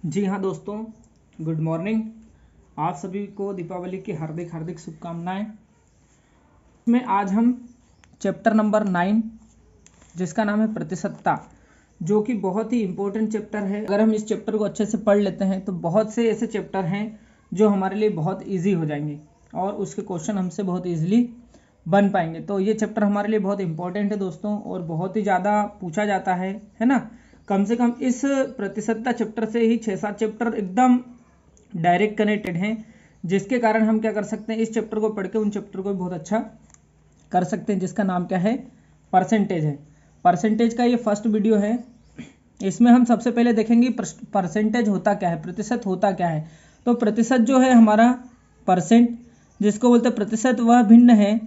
जी हाँ दोस्तों, good morning. आप सभी को दीपावली की हार्दिक हार्दिक शुभकामनाएं। इसमें आज हम चैप्टर नंबर 9 जिसका नाम है प्रतिशतता, जो कि बहुत ही इम्पोर्टेंट चैप्टर है। अगर हम इस चैप्टर को अच्छे से पढ़ लेते हैं तो बहुत से ऐसे चैप्टर हैं जो हमारे लिए बहुत ईजी हो जाएंगे और उसके क्वेश्चन हमसे बहुत ईजिली बन पाएंगे। तो ये चैप्टर हमारे लिए बहुत इंपॉर्टेंट है दोस्तों, और बहुत ही ज़्यादा पूछा जाता है ना। कम से कम इस प्रतिशतता चैप्टर से ही 6-7 चैप्टर एकदम डायरेक्ट कनेक्टेड हैं, जिसके कारण हम क्या कर सकते हैं, इस चैप्टर को पढ़ के उन चैप्टर को भी बहुत अच्छा कर सकते हैं, जिसका नाम क्या है, परसेंटेज है। परसेंटेज का ये फर्स्ट वीडियो है। इसमें हम सबसे पहले देखेंगे परसेंटेज होता क्या है, प्रतिशत होता क्या है। तो प्रतिशत जो है हमारा परसेंट, जिसको बोलते हैं प्रतिशत, वह भिन्न है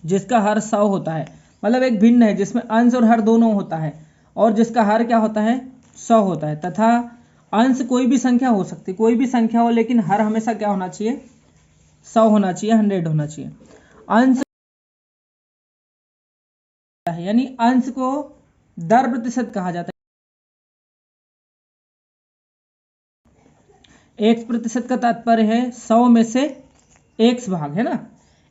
जिसका हर 100 होता है। मतलब एक भिन्न है जिसमें अंश और हर दोनों होता है, और जिसका हर क्या होता है, 100 होता है। तथा अंश कोई भी संख्या हो सकती, कोई भी संख्या हो, लेकिन हर हमेशा क्या होना चाहिए, 100 होना चाहिए, 100 होना चाहिए। अंश है, यानी अंश को दर प्रतिशत कहा जाता है। एक्स प्रतिशत का तात्पर्य है 100 में से एक्स भाग, है ना।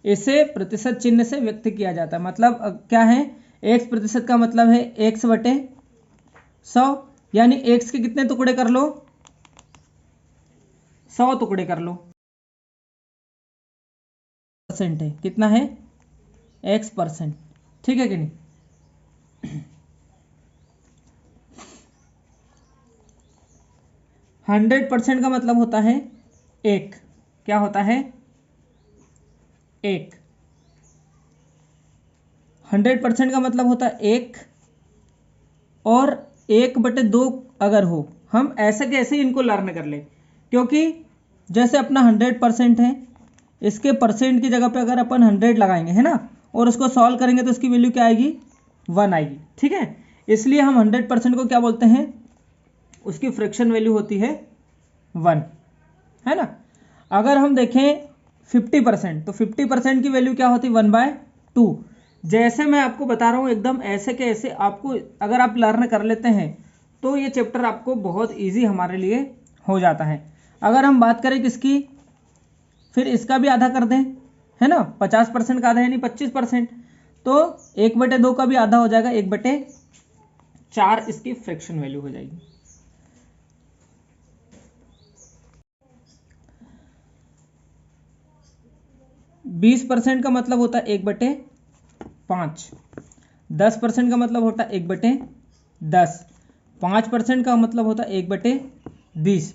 इसे प्रतिशत चिन्ह से व्यक्त किया जाता है। मतलब क्या है, एक्स प्रतिशत का मतलब है एक्स बटे 100, यानी एक्स के कितने टुकड़े कर लो, 100 टुकड़े कर लो। परसेंट है, कितना है, x%। ठीक है कि नहीं। 100% का मतलब होता है एक, क्या होता है, एक। 100% का मतलब होता है एक, और 1/2 अगर हो, हम ऐसे कैसे इनको लर्न कर ले, क्योंकि जैसे अपना 100% है, इसके परसेंट की जगह पे अगर अपन 100 लगाएंगे, है ना, और उसको सॉल्व करेंगे तो इसकी वैल्यू क्या आएगी, 1 आएगी। ठीक है, इसलिए हम 100% को क्या बोलते हैं, उसकी फ्रैक्शन वैल्यू होती है 1, है ना। अगर हम देखें 50%, तो 50% की वैल्यू क्या होती है, 1/2। जैसे मैं आपको बता रहा हूँ, एकदम ऐसे के ऐसे आपको अगर आप लर्न कर लेते हैं तो ये चैप्टर आपको बहुत इजी हमारे लिए हो जाता है। अगर हम बात करें किसकी, फिर इसका भी आधा कर दें, है ना। 50% का आधा यानी 25%, तो 1/2 का भी आधा हो जाएगा, 1/4 इसकी फ्रैक्शन वैल्यू हो जाएगी। बीस % का मतलब होता है 1/5। 10% का मतलब होता है 1/10। 5% का मतलब होता है 1/20।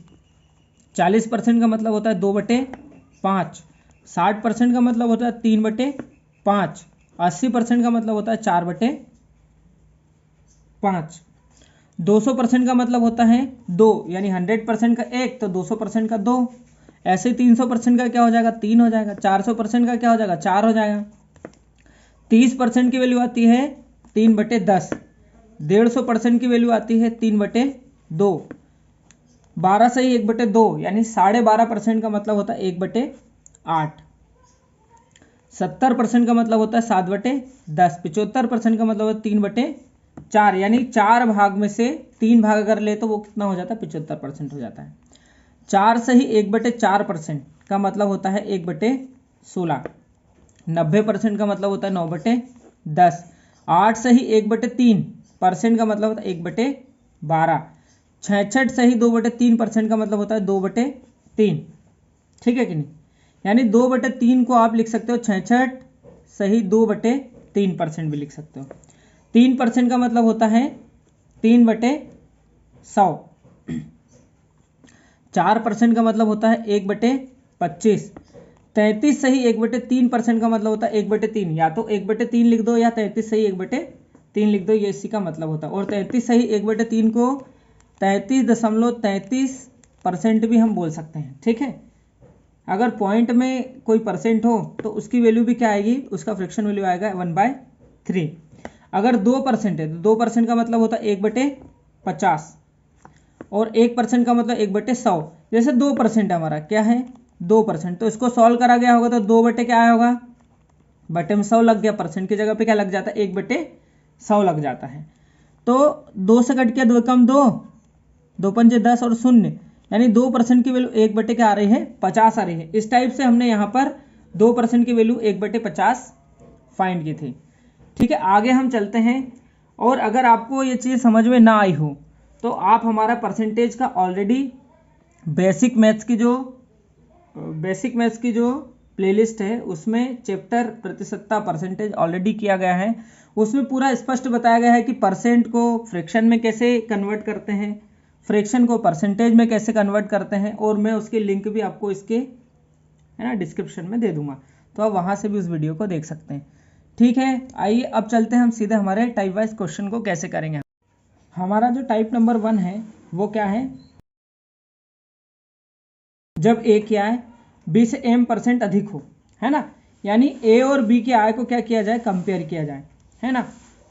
40% का मतलब होता है 2/5। 60% का मतलब होता है 3/5। 80% का मतलब होता है 4/5। 200% का मतलब होता है 2, यानी 100% का 1 तो 200% का 2। ऐसे 300% का क्या हो जाएगा, 3 हो जाएगा। 400% का क्या हो जाएगा, 4 हो जाएगा। 30% की वैल्यू आती है 3/10। 150% की वैल्यू आती है 3/2। 12 से ही 1/2 यानी 12.5% का मतलब होता है 1/8। 70% का मतलब होता है 7/10। 75% का मतलब होता है 3/4, यानी 4 भाग में से 3 भाग अगर ले तो वो कितना हो जाता है, 75% हो जाता है। 4 से ही 1/4% का मतलब होता है 1/16। 90% का मतलब होता है 9/10। 8 से ही 1/3% का मतलब होता है 1/12। 66 से ही 2/3% का मतलब होता है 2/3। ठीक है कि नहीं, यानी 2/3 को आप लिख सकते हो 66 सही 2/3% भी लिख सकते हो। 3% का मतलब होता है 3/100। 4% का मतलब होता है 1/25। 33 सही 1/3% का मतलब होता है 1/3, या तो 1/3 लिख दो या 33 सही 1/3 लिख दो, ये इसी का मतलब होता है। और 33 सही 1/3 को 33.33% भी हम बोल सकते हैं। ठीक है, अगर पॉइंट में कोई परसेंट हो तो उसकी वैल्यू भी क्या आएगी, उसका फ्रैक्शन वैल्यू आएगा 1/3। अगर 2% है तो 2% का मतलब होता है 1/50, और 1% का मतलब 1/100। जैसे 2% हमारा क्या है, 2%, तो इसको सॉल्व करा गया होगा तो 2 बटे क्या आया होगा, बटे में 100 लग गया, परसेंट की जगह पे क्या लग जाता है, 1/100 लग जाता है। तो 2 से कट के 2 कम 2, 2 पंजे 10 और 0, यानी 2% की वैल्यू 1 बटे क्या आ रही है 50 आ रही है। इस टाइप से हमने यहाँ पर 2% की वैल्यू 1/50 फाइंड की थी। ठीक है, आगे हम चलते हैं। और अगर आपको ये चीज़ समझ में ना आई हो तो आप हमारा परसेंटेज का ऑलरेडी बेसिक मैथ्स की जो प्लेलिस्ट है उसमें चैप्टर प्रतिशतता परसेंटेज ऑलरेडी किया गया है। उसमें पूरा स्पष्ट बताया गया है कि परसेंट को फ्रैक्शन में कैसे कन्वर्ट करते हैं, फ्रैक्शन को परसेंटेज में कैसे कन्वर्ट करते हैं, और मैं उसकी लिंक भी आपको इसके है ना डिस्क्रिप्शन में दे दूंगा, तो आप वहाँ से भी उस वीडियो को देख सकते हैं। ठीक है, आइए अब चलते हैं हम सीधे हमारे टाइप वाइज क्वेश्चन को कैसे करेंगे। हमारा जो टाइप नंबर 1 है वो क्या है, जब ए क्या है बी से m% अधिक हो, है ना, यानी ए और बी के आय को क्या किया जाए कंपेयर किया जाए, है ना।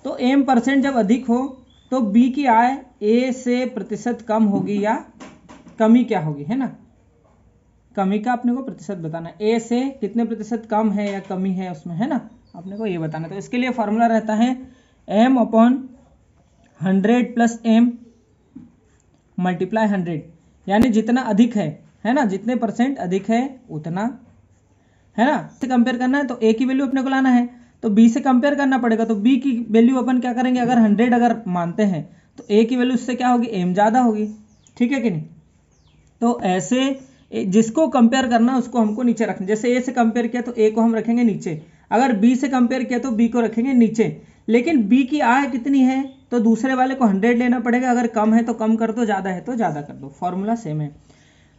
तो m% जब अधिक हो तो बी की आय ए से प्रतिशत कम होगी या कमी क्या होगी, है ना, कमी का अपने को प्रतिशत बताना है। ए से कितने प्रतिशत कम है या कमी है उसमें, है ना, अपने को ये बताना। तो इसके लिए फॉर्मूला रहता है m/100 + m × 100, यानी जितना अधिक है ना, जितने % अधिक है उतना, है ना, से कंपेयर करना है। तो ए की वैल्यू अपने को लाना है तो बी से कंपेयर करना पड़ेगा। तो बी की वैल्यू अपन क्या करेंगे, अगर 100 अगर मानते हैं तो ए की वैल्यू उससे क्या होगी, एम ज़्यादा होगी, ठीक है कि नहीं। तो ऐसे जिसको कंपेयर करना है उसको हमको नीचे रखना। जैसे ए से कंपेयर किया तो ए को हम रखेंगे नीचे, अगर बी से कंपेयर किया तो बी को रखेंगे नीचे। लेकिन बी की आय कितनी है तो दूसरे वाले को 100 लेना पड़ेगा, अगर कम है तो कम कर दो, ज़्यादा है तो ज़्यादा कर दो, फॉर्मूला सेम है।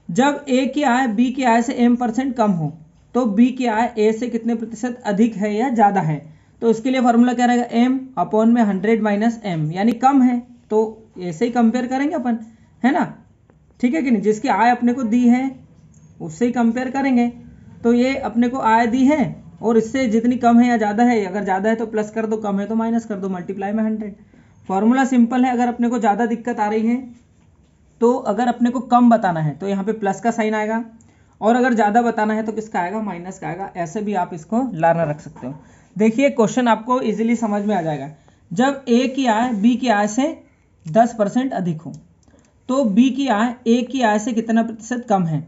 जब ए की आय बी की आय से m% कम हो तो बी की आय ए से कितने प्रतिशत अधिक है या ज़्यादा है। तो उसके लिए फॉर्मूला क्या रहेगा, m/100 - m, यानी कम है तो ए से ही कंपेयर करेंगे अपन, है ना, ठीक है कि नहीं। जिसकी आय अपने को दी है उससे ही कंपेयर करेंगे। तो ये अपने को आय दी है और इससे जितनी कम है या ज़्यादा है, अगर ज़्यादा है तो प्लस कर दो, कम है तो माइनस कर दो, मल्टीप्लाई में 100। फॉर्मूला सिंपल है। अगर अपने को ज़्यादा दिक्कत आ रही है तो अगर अपने को कम बताना है तो यहाँ पे प्लस का साइन आएगा, और अगर ज़्यादा बताना है तो किसका आएगा, माइनस का आएगा। ऐसे भी आप इसको लाना रख सकते हो। देखिए क्वेश्चन आपको इजीली समझ में आ जाएगा। जब ए की आय बी की आय से 10% अधिक हो तो बी की आय ए की आय से कितना प्रतिशत कम है।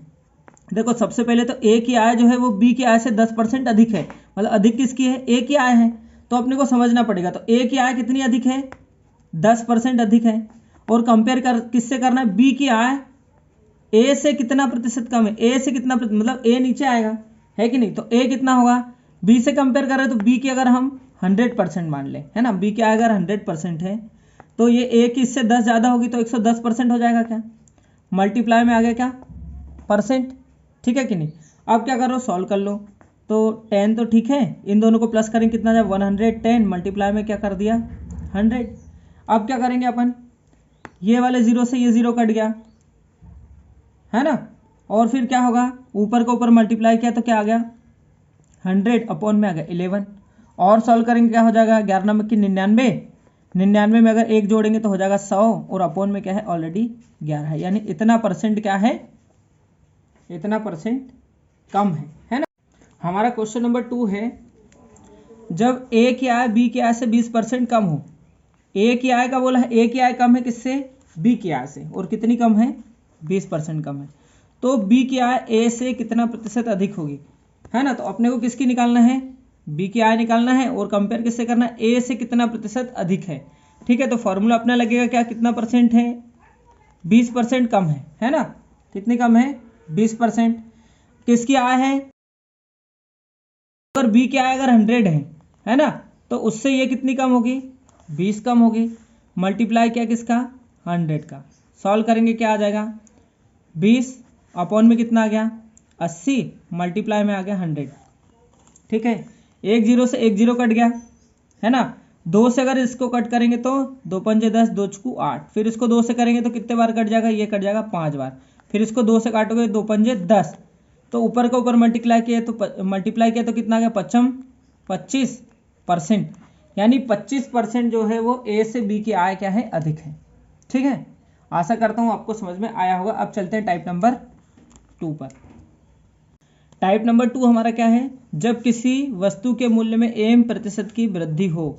देखो सबसे पहले तो ए की आय जो है वो बी की आय से 10% अधिक है, मतलब अधिक किसकी है, ए की आय है। तो अपने को समझना पड़ेगा, तो ए की आय कितनी अधिक है, 10% अधिक है। और कंपेयर कर किससे करना है, बी की आय ए से कितना प्रतिशत कम है, ए से कितना मतलब ए नीचे आएगा, है कि नहीं। तो ए कितना होगा, बी से कंपेयर कर रहे हैं तो बी की अगर हम 100% मान लें, है ना, बी की आय अगर 100% है तो ये ए की इससे 10 ज़्यादा होगी तो 110% हो जाएगा क्या, मल्टीप्लाई में आ गया क्या परसेंट, ठीक है कि नहीं। अब क्या करो, सॉल्व कर लो। तो 10 तो ठीक है, इन दोनों को प्लस करेंगे कितना जाए 110, मल्टीप्लाई में क्या कर दिया 100। अब क्या करेंगे अपन, ये वाले 0 से ये 0 कट गया, है ना, और फिर क्या होगा, ऊपर को ऊपर मल्टीप्लाई किया तो क्या आ गया 100 अपॉन में आ गया 11। और सॉल्व करेंगे क्या हो जाएगा, 11 नंबर की 99 में अगर 1 जोड़ेंगे तो हो जाएगा 100, और अपॉन में क्या है ऑलरेडी 11 है, यानी इतना परसेंट क्या है, इतना परसेंट कम है ना। हमारा क्वेश्चन नंबर 2 है, जब ए की आय बी की आय से 20% कम हो। ए की आय का बोला है, ए की आय कम है किससे, बी की आय से, और कितनी कम है 20% कम है। तो बी की आय ए से कितना प्रतिशत अधिक होगी, है ना। तो अपने को किसकी निकालना है, बी की आय निकालना है, और कंपेयर किससे करना है, ए से कितना प्रतिशत अधिक है, ठीक है। तो फॉर्मूला अपना लगेगा क्या, कितना परसेंट है, 20% कम है ना, कितनी कम है 20%। किसकी आय है, अगर बी की आय अगर 100 है ना, तो उससे ये कितनी कम होगी 20 कम होगी, मल्टीप्लाई क्या किसका 100 का। सॉल्व करेंगे क्या आ जाएगा 20 अपॉन में कितना आ गया 80, मल्टीप्लाई में आ गया 100, ठीक है। 1 0 से 1 0 कट गया, है ना। 2 से अगर इसको कट करेंगे तो 2 पंजे 10, 2 चुकू 8, फिर इसको 2 से करेंगे तो कितने बार कट जाएगा, ये कट जाएगा 5 बार, फिर इसको 2 से काटोगे 2 पंजे 10, तो ऊपर का ऊपर मल्टीप्लाई किया तो कितना आ गया 25%, यानी 25% जो है वो ए से बी की आय क्या है अधिक है, ठीक है। आशा करता हूँ आपको समझ में आया होगा। अब चलते हैं टाइप नंबर 2 पर। टाइप नंबर 2 हमारा क्या है, जब किसी वस्तु के मूल्य में m% की वृद्धि हो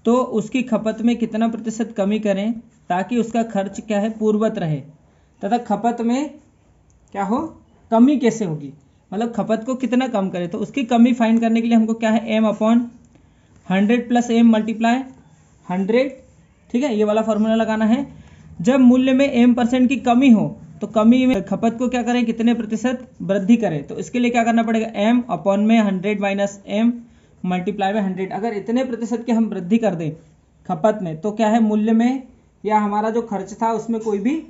तो उसकी खपत में कितना प्रतिशत कमी करें ताकि उसका खर्च क्या है पूर्ववत रहे। तथा खपत में क्या हो, कमी कैसे होगी, मतलब खपत को कितना कम करे, तो उसकी कमी फाइंड करने के लिए हमको क्या है, m upon 100 plus m multiply 100, ठीक है, ये वाला फॉर्मूला लगाना है। जब मूल्य में m% की कमी हो तो कमी में खपत को क्या करें, कितने प्रतिशत वृद्धि करें, तो इसके लिए क्या करना पड़ेगा, m अपॉन में 100 माइनस m मल्टीप्लाई में 100। अगर इतने प्रतिशत की हम वृद्धि कर दें खपत में तो क्या है, मूल्य में या हमारा जो खर्च था उसमें कोई भी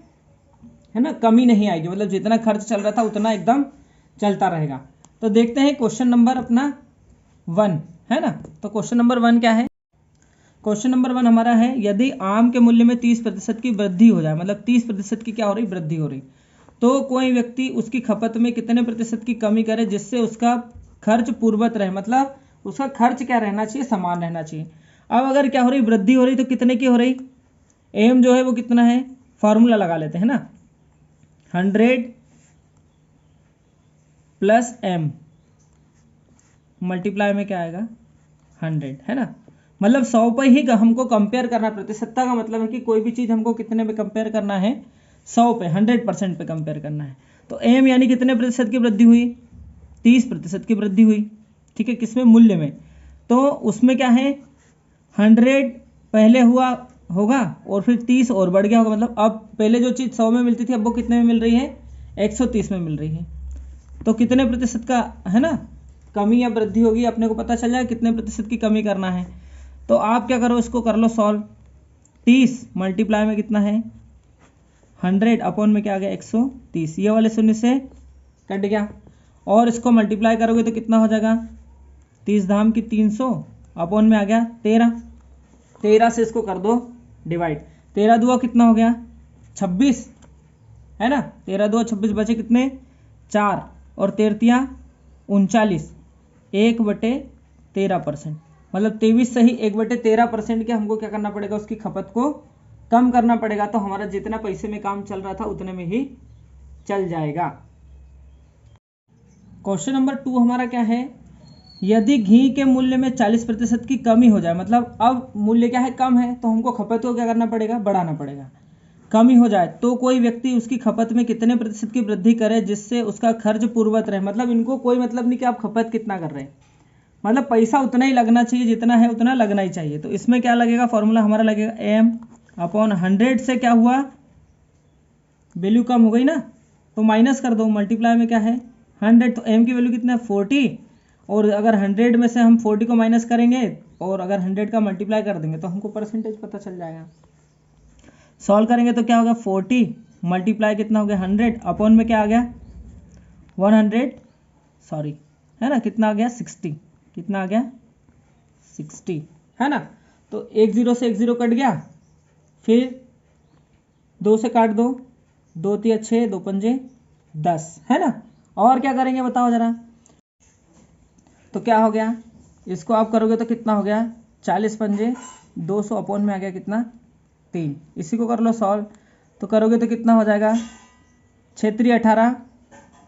है ना कमी नहीं आएगी, मतलब जितना खर्च चल रहा था उतना एकदम चलता रहेगा। तो देखते हैं क्वेश्चन नंबर अपना 1 है ना। तो क्वेश्चन नंबर 1 क्या है, क्वेश्चन नंबर 1 हमारा है, यदि आम के मूल्य में 30% की वृद्धि हो जाए, मतलब 30% की क्या हो रही, वृद्धि हो रही, तो कोई व्यक्ति उसकी खपत में कितने प्रतिशत की कमी करे जिससे उसका खर्च पूर्ववत रहे, मतलब उसका खर्च क्या रहना चाहिए, समान रहना चाहिए। अब अगर क्या हो रही, वृद्धि हो रही, तो कितने की हो रही, एम जो है वो कितना है, फॉर्मूला लगा लेते हैं ना, 100 प्लस m मल्टीप्लाई में क्या आएगा 100, है ना, मतलब 100 पर ही हमको कंपेयर करना, प्रतिशतता का मतलब है कि कोई भी चीज़ हमको कितने पे कंपेयर करना है, 100 पे, 100% पे कंपेयर करना है। तो m यानी कितने प्रतिशत की वृद्धि हुई, 30% की वृद्धि हुई, ठीक है, किसमें, मूल्य में। तो उसमें क्या है, 100 पहले हुआ होगा और फिर 30 और बढ़ गया होगा, मतलब अब पहले जो चीज़ 100 में मिलती थी अब वो कितने में मिल रही है, 130 में मिल रही है। तो कितने प्रतिशत का है ना कमी या वृद्धि होगी, अपने को पता चल जाएगा कितने प्रतिशत की कमी करना है। तो आप क्या करो, इसको कर लो सॉल्व, 30 मल्टीप्लाई में कितना है 100 अपॉन में क्या आ गया 130, ये वाले शून्य से कट गया, और इसको मल्टीप्लाई करोगे तो कितना हो जाएगा, 30 धाम की 300 अपॉन में आ गया 13 से इसको कर दो डिवाइड, 13 दुआ कितना हो गया 26, है ना, 13 दुआ 26, बचे कितने 4 और 13 39, 1/13%, मतलब 23 सही 1/13% के हमको क्या करना पड़ेगा, उसकी खपत को कम करना पड़ेगा, तो हमारा जितना पैसे में काम चल रहा था उतने में ही चल जाएगा। क्वेश्चन नंबर 2 हमारा क्या है, यदि घी के मूल्य में 40% की कमी हो जाए, मतलब अब मूल्य क्या है, कम है, तो हमको खपत को क्या करना पड़ेगा, बढ़ाना पड़ेगा, कमी हो जाए तो कोई व्यक्ति उसकी खपत में कितने प्रतिशत की वृद्धि करे जिससे उसका खर्च पूर्ववत रहे, मतलब इनको कोई मतलब नहीं कि आप खपत कितना कर रहे हैं, मतलब पैसा उतना ही लगना चाहिए, जितना है उतना लगना ही चाहिए। तो इसमें क्या लगेगा, फॉर्मूला हमारा लगेगा m अपॉन 100 से क्या हुआ, वैल्यू कम हो गई ना, तो माइनस कर दो, मल्टीप्लाई में क्या है 100, तो m की वैल्यू कितना है 40, और अगर 100 में से हम 40 को माइनस करेंगे और अगर 100 का मल्टीप्लाई कर देंगे तो हमको परसेंटेज पता चल जाएगा। सॉल्व करेंगे तो क्या होगा, 40 मल्टीप्लाई कितना हो गया 100 अपॉन में क्या आ गया 100, सॉरी है ना, कितना आ गया 60, कितना आ गया 60, है ना। तो 1 0 से 1 0 कट गया, फिर 2 से काट दो, 2 3 6, 2 5 10, है ना। और क्या करेंगे बताओ जरा, तो क्या हो गया, इसको आप करोगे तो कितना हो गया 40 पंजे 200 अपॉन में आ गया कितना 3, इसी को कर लो सॉल्व, तो करोगे तो कितना हो जाएगा 6 18,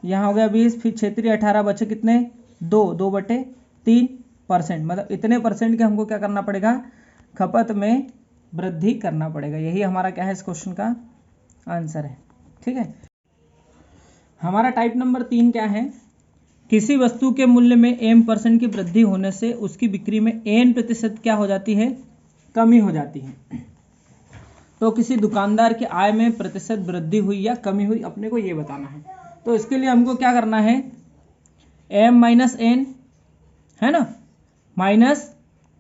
यहाँ हो गया 20, फिर 6 18 बचे कितने 2/3%, मतलब इतने परसेंट के हमको क्या करना पड़ेगा, खपत में वृद्धि करना पड़ेगा। यही हमारा क्या है इस क्वेश्चन का आंसर है, ठीक है। हमारा टाइप नंबर 3 क्या है, किसी वस्तु के मूल्य में m% की वृद्धि होने से उसकी बिक्री में n% क्या हो जाती है, कमी हो जाती है। तो किसी दुकानदार की आय में प्रतिशत वृद्धि हुई या कमी हुई, अपने को ये बताना है। तो इसके लिए हमको क्या करना है, m माइनस n, है ना, minus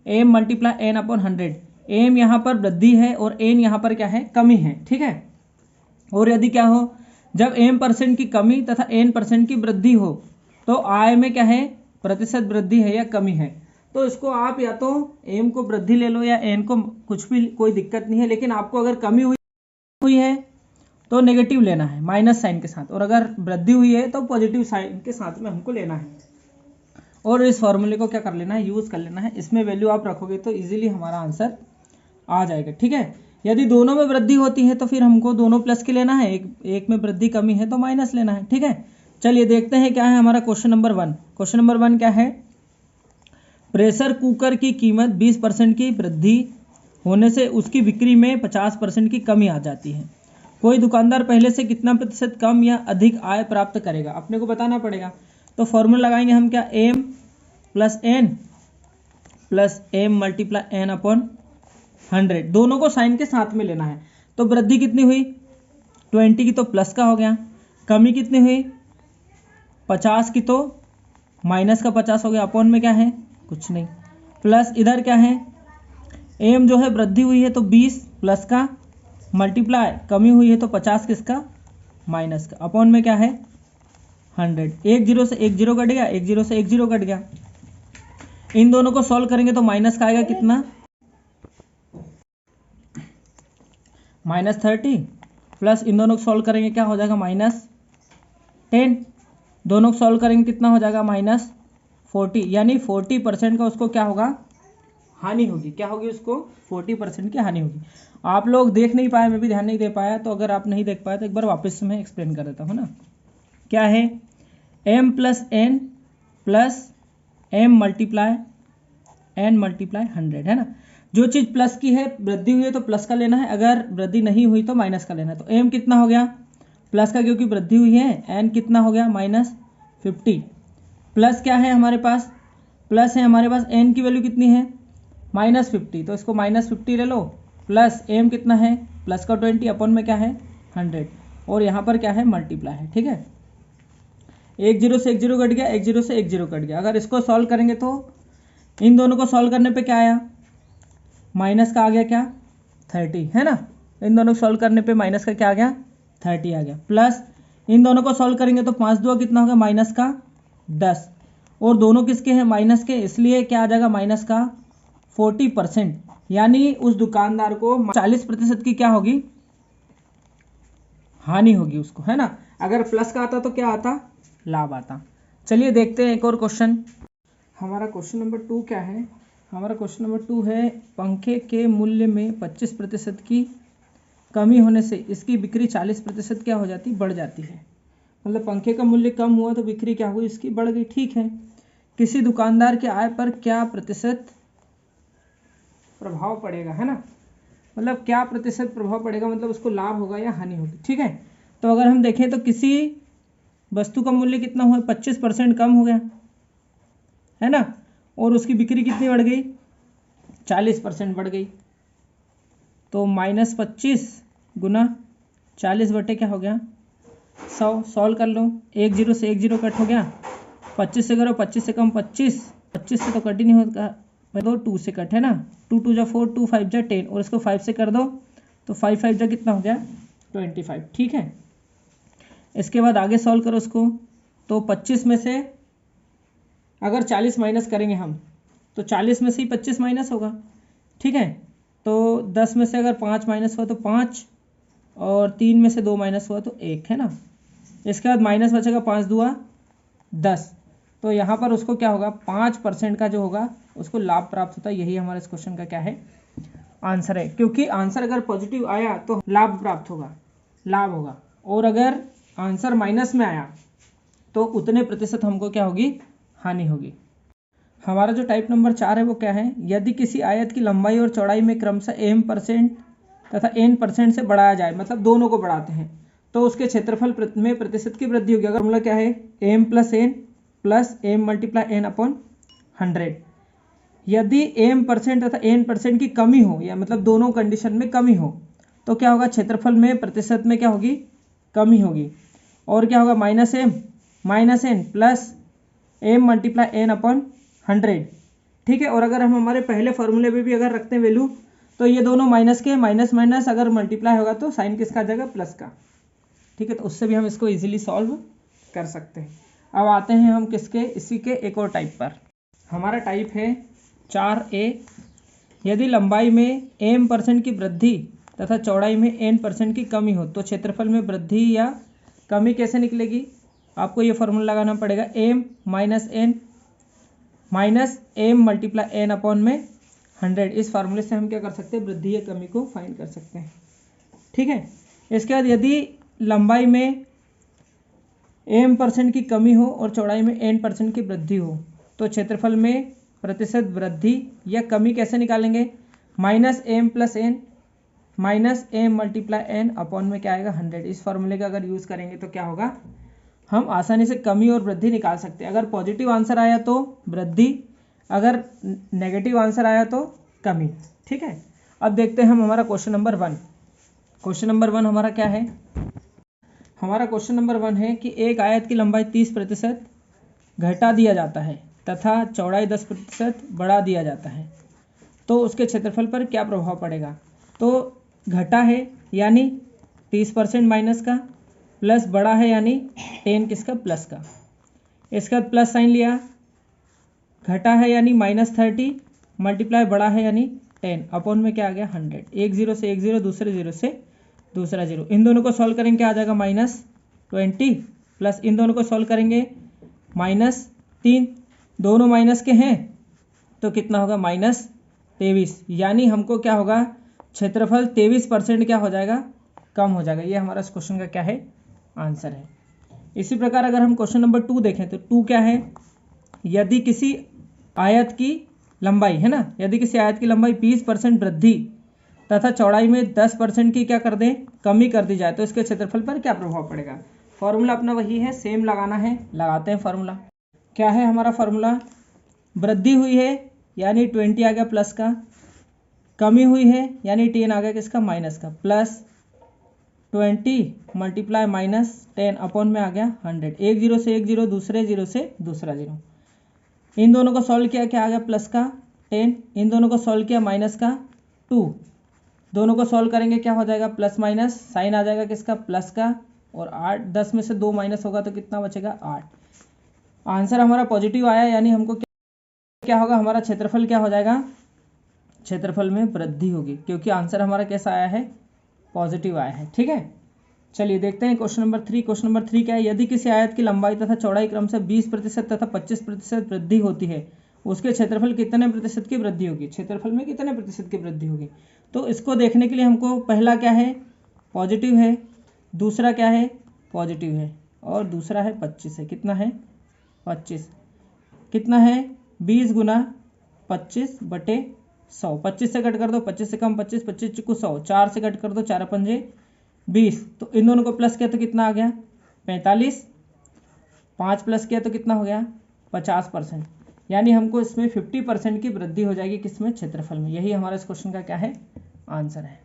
m multiply n upon 100, m यहाँ पर वृद्धि है और n यहाँ पर क्या है, कमी है, ठीक है। और यदि क्या हो, जब m% की कमी तथा n% की वृद्धि हो तो आय में क्या है, प्रतिशत वृद्धि है या कमी है। तो इसको आप या तो m को वृद्धि ले लो या n को, कुछ भी कोई दिक्कत नहीं है, लेकिन आपको अगर कमी हुई है तो नेगेटिव लेना है माइनस साइन के साथ, और अगर वृद्धि हुई है तो पॉजिटिव साइन के साथ में हमको लेना है। और इस फॉर्मूले को क्या कर लेना है, यूज़ कर लेना है, इसमें वैल्यू आप रखोगे तो इजीली हमारा आंसर आ जाएगा, ठीक है। यदि दोनों में वृद्धि होती है तो फिर हमको दोनों प्लस के लेना है, एक में वृद्धि कमी है तो माइनस लेना है, ठीक है। चलिए देखते हैं क्या है हमारा क्वेश्चन नंबर 1। क्वेश्चन नंबर 1 क्या है, प्रेशर कुकर की कीमत 20% की वृद्धि होने से उसकी बिक्री में 50% की कमी आ जाती है। कोई दुकानदार पहले से कितना प्रतिशत कम या अधिक आय प्राप्त करेगा, अपने को बताना पड़ेगा। तो फॉर्मूला लगाएंगे हम क्या, M plus M multiply N upon 100, दोनों को साइन के साथ में लेना है। तो वृद्धि कितनी हुई 20 की, तो प्लस का हो गया। कमी कितनी हुई 50 की, तो माइनस का 50 हो गया। अपॉन में क्या है, कुछ नहीं, प्लस इधर क्या है, एम जो है वृद्धि हुई है तो 20 प्लस का, मल्टीप्लाई कमी हुई है तो 50 किसका, माइनस का। अपॉन में क्या है 100। एक जीरो से एक जीरो कट गया, एक जीरो से एक जीरो कट गया। इन दोनों को सॉल्व करेंगे तो माइनस का आएगा कितना, -30, प्लस इन दोनों को सॉल्व करेंगे क्या हो जाएगा -10। दोनों को सॉल्व करेंगे कितना हो जाएगा -40, यानी 40% का उसको क्या होगा, हानि होगी। क्या होगी उसको, 40% की हानि होगी। आप लोग देख नहीं पाए, मैं भी ध्यान नहीं दे पाया, तो अगर आप नहीं देख पाए तो एक बार वापस से मैं एक्सप्लेन कर देता हूँ ना। क्या है, m plus N plus M multiply N multiply 100, है ना। जो चीज़ प्लस की है, वृद्धि हुई है तो प्लस का लेना है, अगर वृद्धि नहीं हुई तो माइनस का लेना है। तो m कितना हो गया प्लस का, क्योंकि वृद्धि हुई है, n कितना हो गया -50, प्लस क्या है हमारे पास, प्लस है हमारे पास, n की वैल्यू कितनी है -50, तो इसको -50 ले लो, प्लस m कितना है प्लस का 20, अपॉन में क्या है 100, और यहाँ पर क्या है मल्टीप्लाई है, ठीक है। एक जीरो से एक जीरो कट गया, एक जीरो से एक जीरो कट गया। अगर इसको सॉल्व करेंगे तो इन दोनों को सॉल्व करने पे क्या आया, माइनस का आ गया क्या 30, है ना। इन दोनों को सॉल्व करने पे माइनस का क्या आ गया 30 आ गया, प्लस इन दोनों को सॉल्व करेंगे तो 5 2 कितना होगा माइनस का 10, और दोनों किसके हैं माइनस के, इसलिए क्या आ जाएगा माइनस का 40%, यानी उस दुकानदार को 40% की क्या होगी, हानि होगी उसको, है ना। अगर प्लस का आता तो क्या आता, लाभ आता। चलिए देखते हैं एक और क्वेश्चन। हमारा क्वेश्चन नंबर 2 क्या है, हमारा क्वेश्चन नंबर 2 है, पंखे के मूल्य में 25% की कमी होने से इसकी बिक्री 40% क्या हो जाती, बढ़ जाती है। मतलब पंखे का मूल्य कम हुआ तो बिक्री क्या हुई, इसकी बढ़ गई, ठीक है। किसी दुकानदार के आय पर क्या प्रतिशत प्रभाव पड़ेगा, है ना। मतलब क्या प्रतिशत प्रभाव पड़ेगा, मतलब उसको लाभ होगा या हानि होगी, ठीक है। तो अगर हम देखें तो किसी वस्तु का मूल्य कितना हुआ, 25% कम हो गया, है ना, और उसकी बिक्री कितनी बढ़ गई, 40% बढ़ गई। तो -25 गुना 40 बटे क्या हो गया 100। सॉल्व कर लो, एक जीरो से एक जीरो कट हो गया, 25 से करो, 25 से कम 25, 25 से तो कट ही नहीं होगा, दो 2 से कट, है ना, 2 2 जा 4, 2 5 जा 10, और इसको 5 से कर दो तो 5 5 जा कितना हो गया 25, ठीक है। इसके बाद आगे सॉल्व करो उसको, तो 25 में से अगर 40 माइनस करेंगे हम तो 40 में से ही 25 माइनस होगा, ठीक है। तो 10 में से अगर 5 माइनस हुआ तो 5, और 3 में से 2 माइनस हुआ तो 1, है ना। इसके बाद माइनस बचेगा, 5 दूआ 10, तो यहाँ पर उसको क्या होगा 5% का जो होगा उसको लाभ प्राप्त होता है। यही हमारे इस क्वेश्चन का क्या है, आंसर है। क्योंकि आंसर अगर पॉजिटिव आया तो लाभ प्राप्त होगा, लाभ होगा, और अगर आंसर माइनस में आया तो उतने प्रतिशत हमको क्या होगी, हानि होगी। हमारा जो टाइप नंबर 4 है वो क्या है, यदि किसी आयत की लंबाई और चौड़ाई में क्रमशः m% तथा n% से बढ़ाया जाए, मतलब दोनों को बढ़ाते हैं, तो उसके क्षेत्रफल में प्रतिशत की वृद्धि होगी। अगर फॉर्मूला क्या है, m plus n plus m multiply n upon 100। यदि m% तथा n% की कमी हो, या मतलब दोनों कंडीशन में कमी हो, तो क्या होगा, क्षेत्रफल में प्रतिशत में क्या होगी, कमी होगी। और क्या होगा, -m plus m multiply n upon 100, ठीक है। और अगर हम हमारे पहले फॉर्मूले में भी अगर रखते हैं वैल्यू, तो ये दोनों माइनस के, माइनस माइनस अगर मल्टीप्लाई होगा तो साइन किसका आ जाएगा, प्लस का, ठीक है। तो उससे भी हम इसको इजीली सॉल्व कर सकते हैं। अब आते हैं हम किसके, इसी के एक और टाइप पर। हमारा टाइप है 4A, यदि लंबाई में m% की वृद्धि तथा चौड़ाई में n% की कमी हो तो क्षेत्रफल में वृद्धि या कमी कैसे निकलेगी। आपको ये फॉर्मूला लगाना पड़ेगा, m minus m multiply n upon में 100। इस फार्मूले से हम क्या कर सकते हैं, वृद्धि या कमी को फाइंड कर सकते हैं, ठीक है। इसके बाद यदि लंबाई में m% की कमी हो और चौड़ाई में n% की वृद्धि हो तो क्षेत्रफल में प्रतिशत वृद्धि या कमी कैसे निकालेंगे, -m plus n minus M multiply N upon में क्या आएगा 100। इस फॉर्मूले का अगर यूज़ करेंगे तो क्या होगा, हम आसानी से कमी और वृद्धि निकाल सकते हैं। अगर पॉजिटिव आंसर आया तो वृद्धि, अगर नेगेटिव आंसर आया तो कमी। ठीक है, अब देखते हैं हम हमारा क्वेश्चन नंबर 1। क्वेश्चन नंबर 1 हमारा क्या है, हमारा क्वेश्चन नंबर 1 है कि एक आयत की लंबाई 30% घटा दिया जाता है तथा चौड़ाई 10% बढ़ा दिया जाता है, तो उसके क्षेत्रफल पर क्या प्रभाव पड़ेगा। तो घटा है यानी 30% माइनस का, प्लस बड़ा है यानी 10 किसका, प्लस का। इसका प्लस साइन लिया, घटा है यानी -30 मल्टीप्लाई बड़ा है यानी 10 अपॉन में क्या आ गया 100। एक जीरो से एक जीरो, दूसरे जीरो से दूसरा जीरो, इन दोनों को सॉल्व करेंगे क्या आ जाएगा -20 प्लस इन दोनों को सॉल्व करेंगे -3, दोनों माइनस के हैं तो कितना होगा -23, यानी हमको क्या होगा, क्षेत्रफल 23% क्या हो जाएगा, कम हो जाएगा। ये हमारा इस क्वेश्चन का क्या है, आंसर है। इसी प्रकार अगर हम क्वेश्चन नंबर 2 देखें तो 2 क्या है, यदि किसी आयत की लंबाई है ना, यदि किसी आयत की लंबाई 20% वृद्धि तथा चौड़ाई में 10% की क्या कर दें, कमी कर दी जाए, तो इसके क्षेत्रफल पर क्या प्रभाव पड़ेगा। फॉर्मूला अपना वही है, सेम लगाना है, लगाते हैं फॉर्मूला। क्या है हमारा फॉर्मूला, वृद्धि हुई है यानी 20 आ गया प्लस का, कमी हुई है यानी 10 आ गया किसका, माइनस का, प्लस 20 मल्टीप्लाई -10 अपॉन में आ गया 100। एक जीरो से एक जीरो, दूसरे जीरो से दूसरा जीरो, इन दोनों को सॉल्व किया क्या आ गया, प्लस का 10, इन दोनों को सॉल्व किया माइनस का 2, दोनों को सॉल्व करेंगे क्या हो जाएगा, प्लस माइनस साइन आ जाएगा किसका, प्लस का, और 8, 10 में से 2 माइनस होगा तो कितना बचेगा 8। आंसर हमारा पॉजिटिव आया, यानी हमको क्या होगा, हमारा क्षेत्रफल क्या हो जाएगा, क्षेत्रफल में वृद्धि होगी, क्योंकि आंसर हमारा कैसा आया है, पॉजिटिव आया है। ठीक है, चलिए देखते हैं क्वेश्चन नंबर 3। क्वेश्चन नंबर 3 क्या है, यदि किसी आयत की लंबाई तथा चौड़ाई क्रम से 20% तथा 25% वृद्धि होती है, उसके क्षेत्रफल कितने प्रतिशत की वृद्धि होगी, क्षेत्रफल में कितने प्रतिशत की वृद्धि होगी। तो इसको देखने के लिए हमको पहला क्या है, पॉजिटिव है, दूसरा क्या है, पॉजिटिव है, और दूसरा है 25 है, कितना है 25, कितना है 20 गुना 25/100, 25 से कट कर दो, 25 से कम 25, 25 चुकू 100, 4 से कट कर दो, 4 पंजे 20, तो इन दोनों को प्लस किया तो कितना आ गया 45, 5 प्लस किया तो कितना हो गया 50%, यानी हमको इसमें 50% की वृद्धि हो जाएगी किसमें, क्षेत्रफल में। यही हमारा इस क्वेश्चन का क्या है, आंसर है।